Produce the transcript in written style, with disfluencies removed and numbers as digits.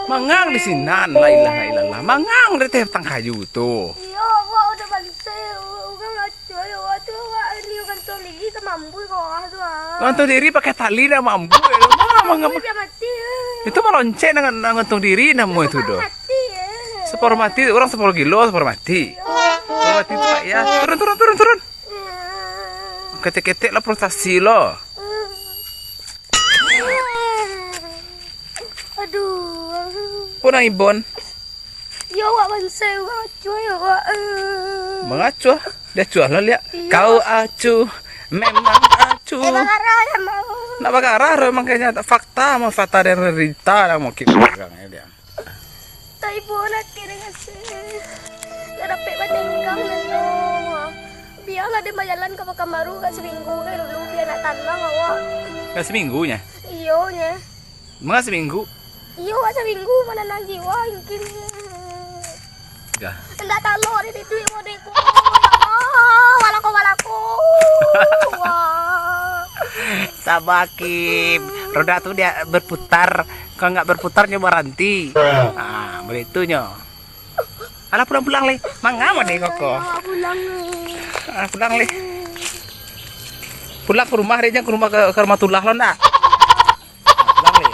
Mangang di sinan, la ilaha illallah. Mangang di teh tang kayu tuh. Iya, wah udah balik udah ngaco ya, wah tuh wah ini kan tuh lagi kemampu kok tuh. Gantung diri pakai tali dah mampu. Mangga Udah mati ya. itu melonceng dengan gantung diri namu itu doh. Mati ya. Separuh mati orang 10 kilo separuh mati. Separuh mati itu Pak ya. Turun. Ketek-ketek lah prestasi lo. Aduh. Punang ibon. Ya wak bangsa ngaco ya wak. Mengacuh. Dia cuah lo lihat. Kau acuh. Memang acuh. Bakara ya mau. Nak bakar emang kayaknya fakta mau fakta dari cerita nak mau kita pegang dia. Tapi boleh kira kasih. Gak dapet batengkang nendo. Biar lah dia jalan ke Pekanbaru gak seminggu kan dulu biar nak tanang awak. Nggak seminggunya. Iyo nya. Mengat seminggu. Iyo wak seminggu mana lagi wah mungkin. Enggak. Enggak tahu di situ yang mau deku. Walako. Wah. Sabakib. Roda tuh dia berputar. Kalau nggak berputar nyoba ranti. Ah, beritunya. Alah pulang le. Mangga deh koko. Pulang. Pulang le. Pulang ke rumah dia ke rumah ke rumah tulah lo ndak? Pulang le.